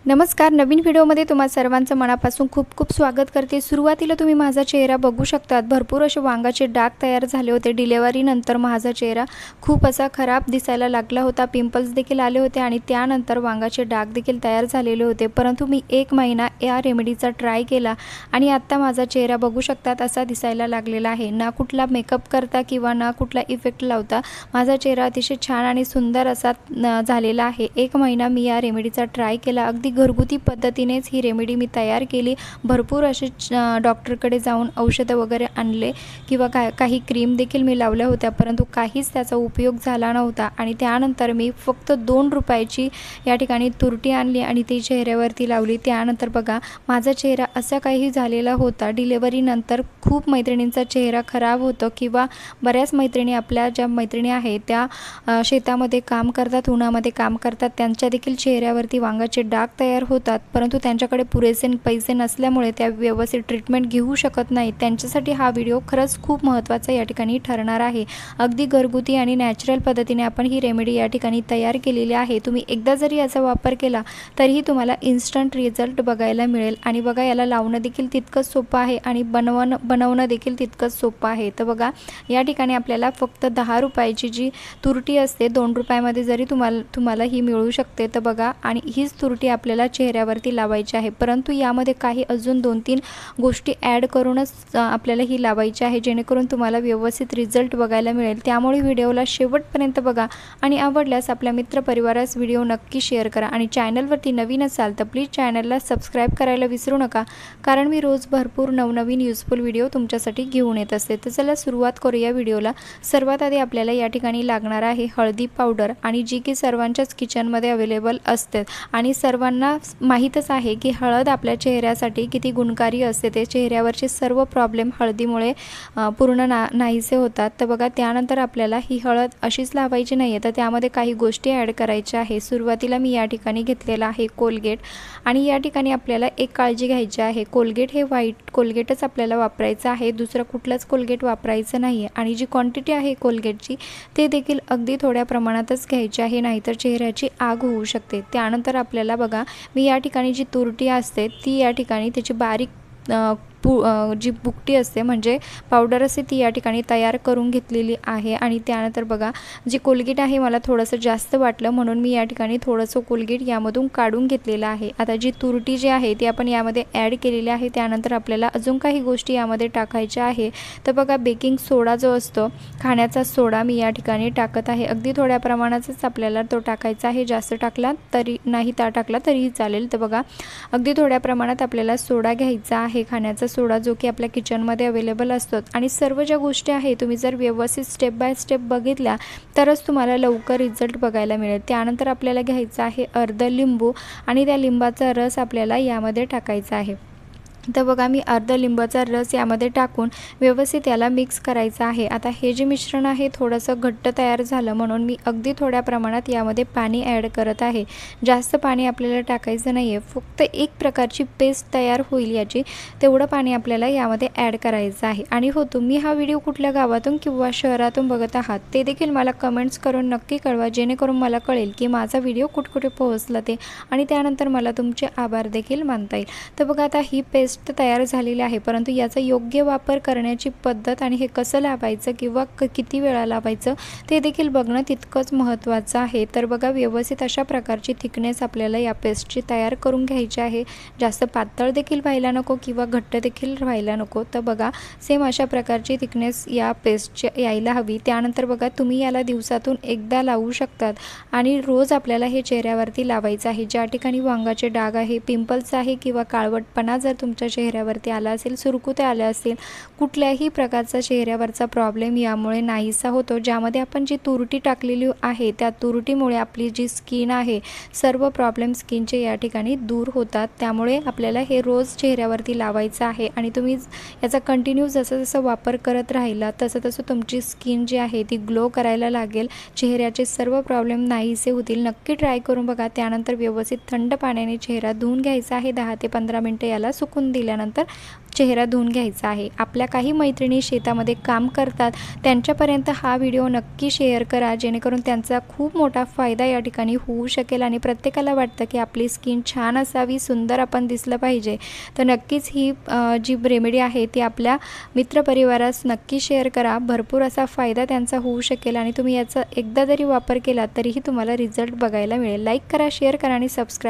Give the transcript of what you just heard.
नमस्कार. नवीन व्हिडिओमध्ये तुम्हा सर्वांचं मनापासून खूप खूप स्वागत करते. सुरुवातीला तुम्ही माझा चेहरा बघू शकतात. भरपूर असे वांगाचे डाग तयार झाले होते. डिलिव्हरीनंतर माझा चेहरा खूप असा खराब दिसायला लागला होता. पिंपल्स देखील आले होते आणि त्यानंतर वांगाचे डाग देखील तयार झालेले होते. परंतु मी 1 महिना या रेमेडीचा ट्राय केला आणि आत्ता माझा चेहरा बघू शकतात असा दिसायला लागलेला आहे. ना कुठला मेकअप करता किंवा ना कुठला इफेक्ट लावता माझा चेहरा अतिशय छान आणि सुंदर असा झालेला आहे. 1 महिना मी या रेमेडीचा ट्राय केला. अगदी घरगुती पद्धतीनेच ही रेमेडी मी तयार केली. भरपूर असे डॉक्टरकडे जाऊन औषधं वगैरे आणले किंवा काही क्रीम देखील मी लावल्या होत्या, परंतु काहीच त्याचा उपयोग झाला नव्हता. आणि त्यानंतर मी फक्त 2 रुपयाची या ठिकाणी तुरटी आणली आणि ती चेहऱ्यावरती लावली. त्यानंतर बघा माझा चेहरा असा काही झालेला होता. डिलिव्हरीनंतर खूप मैत्रिणींचा चेहरा खराब होतो किंवा बऱ्याच मैत्रिणी आपल्या ज्या मैत्रिणी आहेत त्या शेतामध्ये काम करतात, उन्हामध्ये काम करतात, त्यांच्या देखील चेहऱ्यावरती वांगाचे डाग तयार होतात, परंतु त्यांच्याकडे पुरेसे पैसे नसल्यामुळे त्या व्यवस्थित ट्रीटमेंट घेऊ शकत नाहीत. त्यांच्यासाठी हा व्हिडिओ खरंच खूप महत्त्वाचा या ठिकाणी ठरणार आहे. अगदी घरगुती आणि नॅचरल पद्धतीने आपण ही रेमेडी या ठिकाणी तयार केलेली आहे. तुम्ही एकदा जरी याचा वापर केला तरीही तुम्हाला इन्स्टंट रिझल्ट बघायला मिळेल. आणि बघा याला लावणं देखील तितकंच सोपं आहे आणि बनवणं देखील तितकंच सोपं आहे. तर बघा या ठिकाणी आपल्याला फक्त 10 रुपयाची जी तुरटी असते, 2 रुपयामध्ये जरी तुम्हाला ही मिळू शकते. तर बघा आणि हीच तुरटी आपल्याला चेहऱ्यावरती लावायची आहे, परंतु यामध्ये काही अजून 2-3 गोष्टी ॲड करूनच आपल्याला ही लावायची आहे, जेणेकरून तुम्हाला व्यवस्थित रिझल्ट बघायला मिळेल. त्यामुळे व्हिडिओला शेवटपर्यंत बघा आणि आवडल्यास आपल्या मित्रपरिवारास व्हिडिओ नक्की शेअर करा. आणि चॅनलवरती नवीन असाल तर प्लीज चॅनलला सबस्क्राईब करायला विसरू नका, कारण मी रोज भरपूर नवनवीन युजफुल व्हिडिओ तुमच्यासाठी घेऊन येत असते. तर चला सुरुवात करूया व्हिडिओला. सर्वात आधी आपल्याला या ठिकाणी लागणार आहे हळदी पावडर, आणि जी की सर्वांच्याच किचनमध्ये अवेलेबल असते आणि सर्वांना माहीतच आहे की हळद आपल्या चेहऱ्यासाठी किती गुणकारी असते. ते चेहऱ्यावरचे सर्व प्रॉब्लेम हळदीमुळे पूर्ण नाहीसे होतात. तर बघा त्यानंतर आपल्याला ही हळद अशीच लावायची नाही आहे, तर त्यामध्ये काही गोष्टी ॲड करायच्या आहे. सुरुवातीला मी या ठिकाणी घेतलेला आहे कोलगेट, आणि या ठिकाणी आपल्याला एक काळजी घ्यायची आहे. कोलगेट हे व्हाईट कोलगेटच आपल्याला वापरायचं आहे, दुसरं कुठलंच कोलगेट वापरायचं नाही आहे. आणि जी क्वांटिटी आहे कोलगेटची ते देखील अगदी थोड्या प्रमाणातच घ्यायची आहे, नाहीतर चेहऱ्याची आग होऊ शकते. त्यानंतर आपल्याला बघा मी या ठिकाणी जी तुरटी असते ती या ठिकाणी त्याची बारीक जी बुकटी असते म्हणजे पावडर असते ती या ठिकाणी तयार करून घेतलेली आहे. आणि त्यानंतर बघा जी कोलगेट आहे मला थोडंसं जास्त वाटलं, म्हणून मी या ठिकाणी थोडंसं कोलगेट यामधून काढून घेतलेलं आहे. आता जी तुरटी जी आहे ती आपण यामध्ये ॲड केलेली आहे. त्यानंतर आपल्याला अजून काही गोष्टी यामध्ये टाकायच्या आहे. तर बघा बेकिंग सोडा जो असतो, खाण्याचा सोडा, मी या ठिकाणी टाकत आहे. अगदी थोड्या प्रमाणातच आपल्याला तो टाकायचा आहे, जास्त टाकला तरी नाही, टाकला तरीही चालेल. तर बघा अगदी थोड्या प्रमाणात आपल्याला सोडा घ्यायचा आहे, खाण्याचा सोडा, जो की आपल्या किचनमध्ये अवेलेबल असतो. आणि सर्व ज्या गोष्टी आहे तुम्ही जर व्यवस्थित स्टेप बाय स्टेप बघितल्या तरच तुम्हाला लवकर रिझल्ट बघायला मिळेल. त्यानंतर आपल्याला घ्यायचं आहे अर्ध लिंबू, आणि त्या लिंबाचा रस आपल्याला यामध्ये टाकायचा आहे. तर बघा मी अर्ध लिंबाचा रस यामध्ये टाकून व्यवस्थित याला मिक्स करायचं आहे. आता हे जे मिश्रण आहे थोडंसं घट्ट तयार झालं, म्हणून मी अगदी थोड्या प्रमाणात यामध्ये पाणी ॲड करत आहे. जास्त पाणी आपल्याला टाकायचं नाही आहे, फक्त एक प्रकारची पेस्ट तयार होईल याची, तेवढं पाणी आपल्याला यामध्ये ॲड करायचं आहे. आणि हो, तुम्ही हा व्हिडिओ कुठल्या गावातून किंवा शहरातून बघत आहात ते देखील मला कमेंट्स करून नक्की कळवा, जेणेकरून मला कळेल की माझा व्हिडिओ कुठे पोहोचला ते, आणि त्यानंतर मला तुमचे आभार देखील मानता येईल. तर बघा आता ही पेस्ट तयार झालेली आहे, परंतु याचा योग्य वापर करण्याची पद्धत आणि हे कसं लावायचं किंवा किती वेळा लावायचं ते देखील बघणं तितकंच महत्त्वाचं आहे. तर बघा व्यवस्थित अशा प्रकारची थिकनेस आपल्याला या पेस्टची तयार करून घ्यायची आहे. जास्त पातळ देखील व्हायला नको किंवा घट्ट देखील व्हायला नको. तर बघा सेम अशा प्रकारची थिकनेस या पेस्टची यायला हवी. त्यानंतर बघा तुम्ही याला दिवसातून एकदा लावू शकतात आणि रोज आपल्याला हे चेहऱ्यावरती लावायचं आहे. ज्या ठिकाणी वांगाचे डाग आहे, पिंपल्स आहे किंवा काळवटपणा जर तुमच्या चेहऱ्यावरती आला असेल, सुरकुत्या आल्या असतील, कुठल्याही प्रकारचा चेहऱ्यावरचा प्रॉब्लेम यामुळे नाहीसा होतो. ज्यामध्ये आपण जी तुरटी टाकलेली आहे त्या तुरटीमुळे आपली जी स्किन आहे, सर्व प्रॉब्लेम स्किनचे या ठिकाणी दूर होतात. त्यामुळे आपल्याला हे रोज चेहऱ्यावरती लावायचं आहे. आणि तुम्ही याचा कंटिन्यू जसं वापर करत राहिला तसं तुमची स्किन जी आहे ती ग्लो करायला लागेल, चेहऱ्याचे सर्व प्रॉब्लेम नाहीसे होतील. नक्की ट्राय करून बघा. त्यानंतर व्यवस्थित थंड पाण्याने चेहरा धुवून घ्यायचा आहे. 10 ते 15 मिनटं याला सुकून करून दिल्यानंतर चेहरा धुवून घ्यायचा आहे. आपल्या काही मैत्रिणी शेतामध्ये काम करतात, त्यांच्यापर्यंत हा व्हिडिओ नक्की शेअर करा, जेणेकरून त्यांचा खूप मोठा फायदा या ठिकाणी होऊ शकेल. आणि प्रत्येकाला वाटतं की आपली स्किन छान असावी, सुंदर आपण दिसलं पाहिजे. तर नक्कीच ही जी रेमेडी आहे ती आपल्या मित्रपरिवारास नक्की शेअर करा. भरपूर असा फायदा त्यांचा होऊ शकेल आणि तुम्ही याचा एकदा जरी वापर केला तरीही तुम्हाला रिझल्ट बघायला मिळेल. लाईक करा, शेअर करा आणि सबस्क्राईब